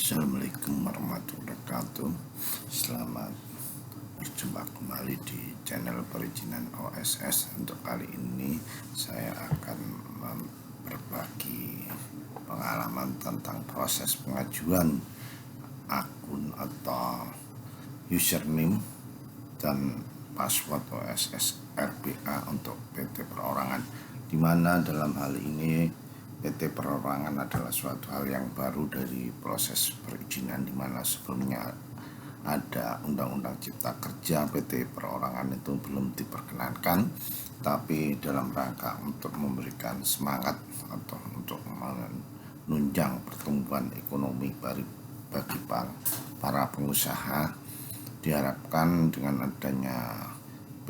Assalamualaikum warahmatullahi wabarakatuh. Selamat berjumpa kembali di channel perizinan OSS. Untuk kali ini saya akan berbagi pengalaman tentang proses pengajuan akun atau username dan password OSS RBA untuk PT Perorangan, di mana dalam hal ini PT Perorangan adalah suatu hal yang baru dari proses perizinan, di mana sebelumnya ada Undang-Undang Cipta Kerja. PT Perorangan itu belum diperkenankan, tapi dalam rangka untuk memberikan semangat atau untuk menunjang pertumbuhan ekonomi bagi para pengusaha, diharapkan dengan adanya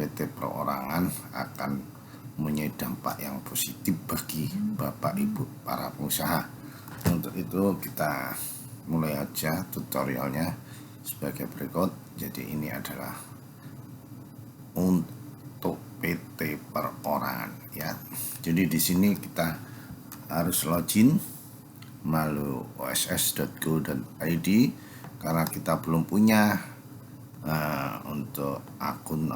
PT Perorangan akan mempunyai dampak yang positif bagi Bapak Ibu para pengusaha. Untuk itu kita mulai aja tutorialnya sebagai berikut. Jadi ini adalah untuk PT Perorangan ya. Jadi di sini kita harus login melalui oss.go.id karena kita belum punya untuk akun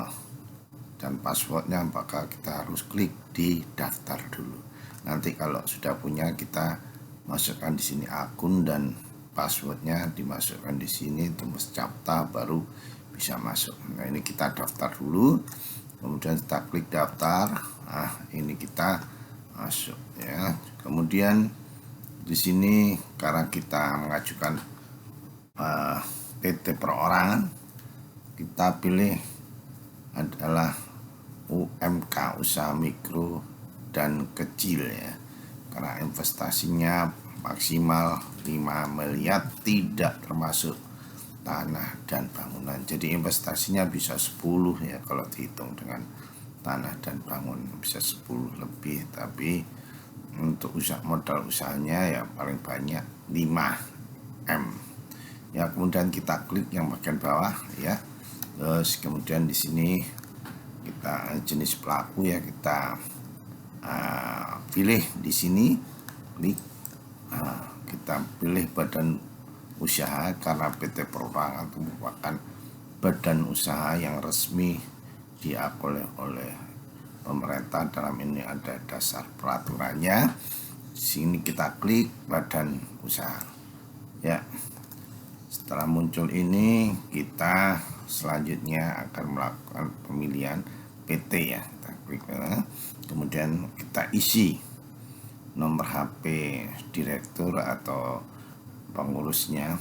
dan passwordnya, maka kita harus klik di daftar dulu. Nanti kalau sudah punya, kita masukkan di sini akun dan passwordnya dimasukkan di sini, tembus captcha baru bisa masuk. Nah, ini kita daftar dulu, kemudian kita klik daftar. Nah, ini kita masuk ya. Kemudian di sini karena kita mengajukan PT Perorangan, kita pilih adalah UMK, usaha mikro dan kecil ya, karena investasinya maksimal 5 miliar, tidak termasuk tanah dan bangunan. Jadi investasinya bisa 10 ya, kalau dihitung dengan tanah dan bangun bisa 10 lebih, tapi untuk modal usahanya ya paling banyak 5M ya. Kemudian kita klik yang bagian bawah ya. Terus kemudian di sini kita jenis pelaku ya, kita pilih di sini, klik, kita pilih badan usaha karena PT Perorangan itu merupakan badan usaha yang resmi diakui oleh pemerintah. Dalam ini ada dasar peraturannya. Di sini kita klik badan usaha ya. Setelah muncul ini, kita selanjutnya akan melakukan pemilihan PT ya. Kita klik, kemudian kita isi nomor HP direktur atau pengurusnya.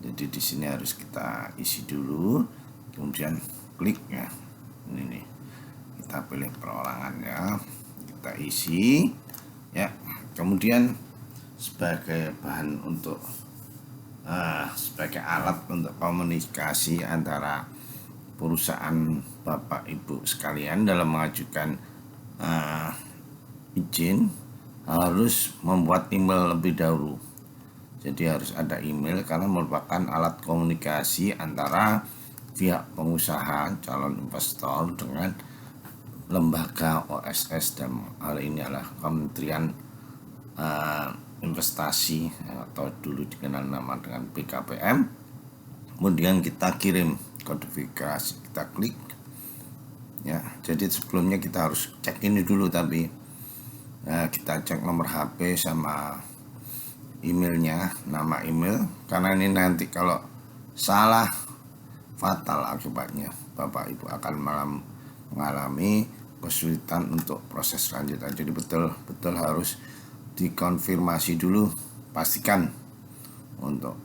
Jadi di sini harus kita isi dulu, kemudian klik ya. Ini nih, kita pilih Perorangan ya, kita isi ya. Kemudian sebagai bahan untuk sebagai alat untuk komunikasi antara perusahaan Bapak Ibu sekalian dalam mengajukan izin, harus membuat email lebih dahulu. Jadi harus ada email karena merupakan alat komunikasi antara pihak pengusaha calon investor dengan lembaga OSS, dan hal ini adalah Kementerian Investasi atau dulu dikenal nama dengan BKPM. Kemudian kita kirim kodifikasi, kita klik ya. Jadi sebelumnya kita harus cek ini dulu, tapi kita cek nomor HP sama emailnya, nama email, karena ini nanti kalau salah fatal akibatnya. Bapak Ibu akan mengalami kesulitan untuk proses selanjutnya. Jadi betul-betul harus dikonfirmasi dulu, pastikan untuk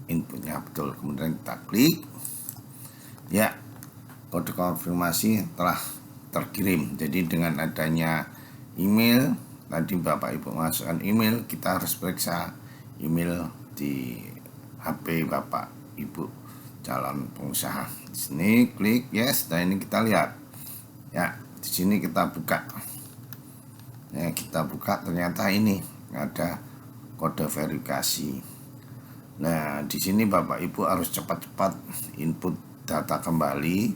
inputnya betul. Kemudian kita klik ya, kode konfirmasi telah terkirim. Jadi dengan adanya email tadi, Bapak Ibu masukkan email, kita harus periksa email di HP Bapak Ibu calon pengusaha. Di sini klik yes, dan ini kita lihat ya. Di sini kita buka ya, kita buka, ternyata ini ada kode verifikasi. Nah, di sini Bapak Ibu harus cepat-cepat input data kembali,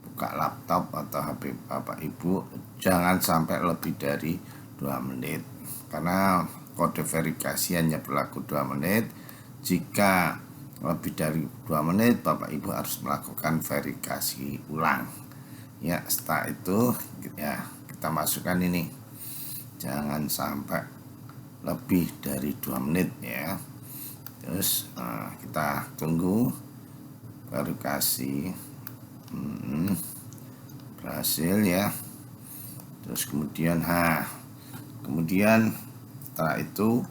buka laptop atau HP Bapak Ibu, jangan sampai lebih dari 2 menit karena kode verifikasi hanya berlaku 2 menit. Jika lebih dari 2 menit Bapak Ibu harus melakukan verifikasi ulang. Ya, setelah itu ya kita masukkan ini. Jangan sampai lebih dari 2 menit ya. Terus kita tunggu verifikasi berhasil ya. Terus kemudian setelah itu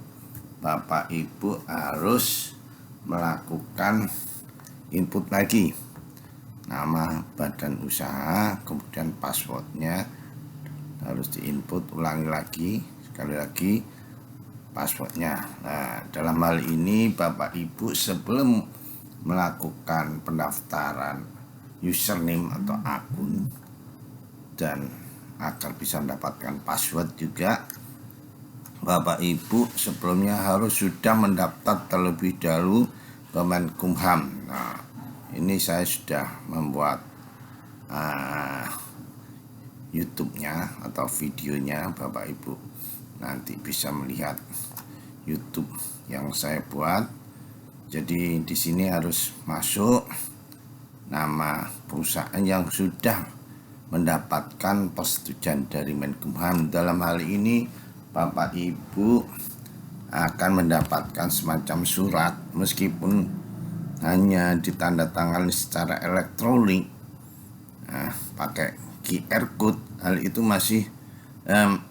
Bapak Ibu harus melakukan input lagi nama badan usaha, kemudian passwordnya harus diinput, ulangi lagi sekali lagi passwordnya. Nah, dalam hal ini Bapak Ibu sebelum melakukan pendaftaran username atau akun dan agar bisa mendapatkan password juga, Bapak Ibu sebelumnya harus sudah mendaftar terlebih dahulu ke Menkumham. Nah, ini saya sudah membuat YouTube-nya atau videonya. Bapak Ibu nanti bisa melihat YouTube yang saya buat. Jadi di sini harus masuk nama perusahaan yang sudah mendapatkan persetujuan dari Menkumham. Dalam hal ini Bapak Ibu akan mendapatkan semacam surat, meskipun hanya ditandatangani secara elektronik, pakai QR code, hal itu masih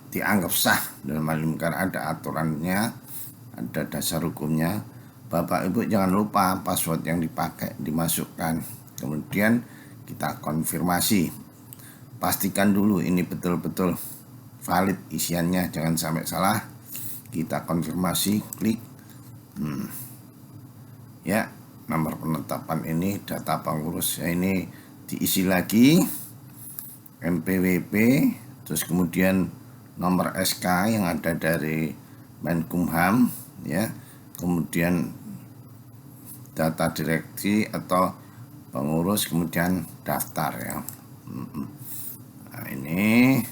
dianggap sah dalam hal ini karena ada aturannya, ada dasar hukumnya. Bapak Ibu jangan lupa password yang dipakai dimasukkan, kemudian kita konfirmasi. Pastikan dulu ini betul-betul valid isiannya, jangan sampai salah. Kita konfirmasi, klik ya, nomor penetapan ini, data pengurus ya, ini diisi lagi, NPWP, terus kemudian nomor SK yang ada dari Menkumham ya, kemudian data direksi atau pengurus, kemudian daftar ya. Nah, ini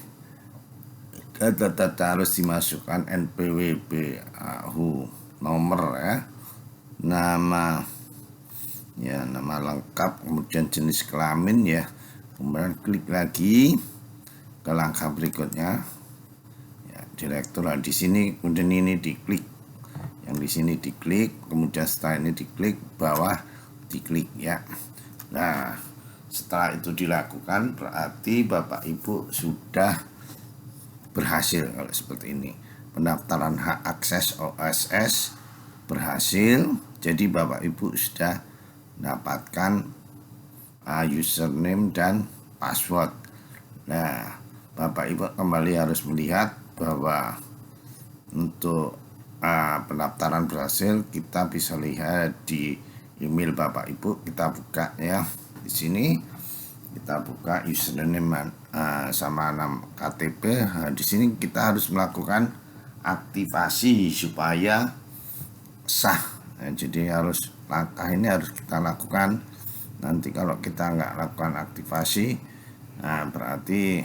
data-data harus dimasukkan, NPWP, nomor ya, nama ya, nama lengkap, kemudian jenis kelamin ya. Kemudian klik lagi ke langkah berikutnya ya, direktur. Di sini kemudian ini diklik, yang di sini diklik, kemudian setelah ini diklik, bawah diklik ya. Nah, setelah itu dilakukan berarti Bapak Ibu sudah berhasil. Kalau seperti ini, pendaftaran hak akses OSS berhasil. Jadi Bapak Ibu sudah mendapatkan username dan password. Nah, Bapak Ibu kembali harus melihat bahwa untuk pendaftaran berhasil, kita bisa lihat di email Bapak Ibu. Kita buka ya. Di sini kita buka username sama nama KTP. Nah, di sini kita harus melakukan aktivasi supaya sah. Nah, jadi harus langkah ini harus kita lakukan. Nanti kalau kita nggak lakukan aktivasi, berarti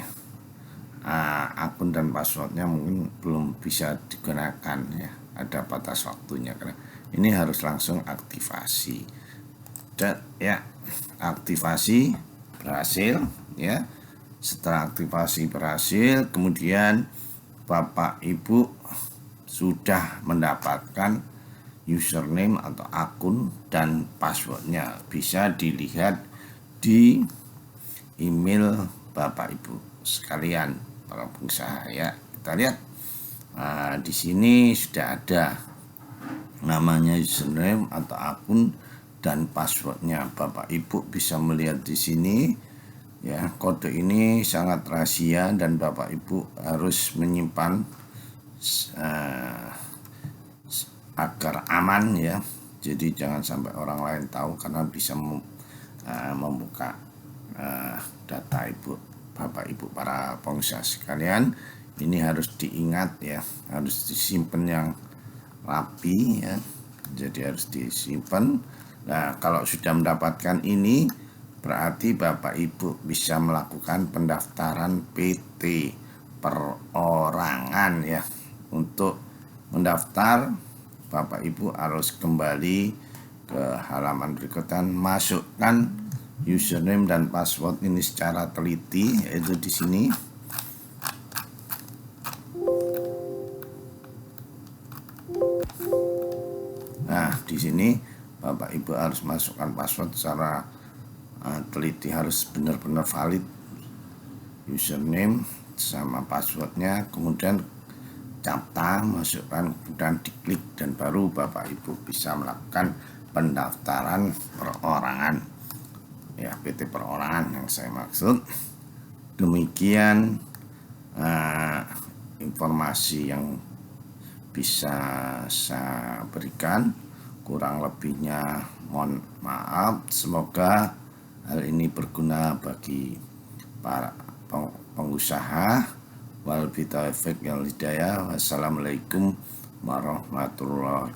akun dan passwordnya mungkin belum bisa digunakan ya. Ada batas waktunya, karena ini harus langsung aktivasi. Dan ya, aktivasi berhasil ya. Setelah aktivasi berhasil, kemudian Bapak Ibu sudah mendapatkan username atau akun dan passwordnya. Bisa dilihat di email Bapak Ibu sekalian para pengusaha ya. Kita lihat di sini sudah ada namanya username atau akun dan passwordnya. Bapak Ibu bisa melihat di sini ya. Kode ini sangat rahasia dan Bapak Ibu harus menyimpan agar aman ya. Jadi jangan sampai orang lain tahu, karena bisa membuka data Bapak Ibu para pengusaha sekalian. Ini harus diingat ya, harus disimpan yang rapi ya. Jadi harus disimpan. Nah, kalau sudah mendapatkan ini, berarti Bapak Ibu bisa melakukan pendaftaran PT perorangan ya, untuk mendaftar, Bapak Ibu harus kembali ke halaman berikutnya, masukkan username dan password ini secara teliti, yaitu di sini. Nah, di sini Bapak Ibu harus masukkan password secara teliti, harus benar-benar valid username sama passwordnya, kemudian captcha masukkan, kemudian diklik, dan baru Bapak Ibu bisa melakukan pendaftaran perorangan, ya, PT perorangan yang saya maksud. Demikian informasi yang bisa saya berikan, kurang lebihnya mohon maaf. Semoga hal ini berguna bagi para pengusaha. Wal bitaufiq wal hidayah. Wassalamualaikum warahmatullahi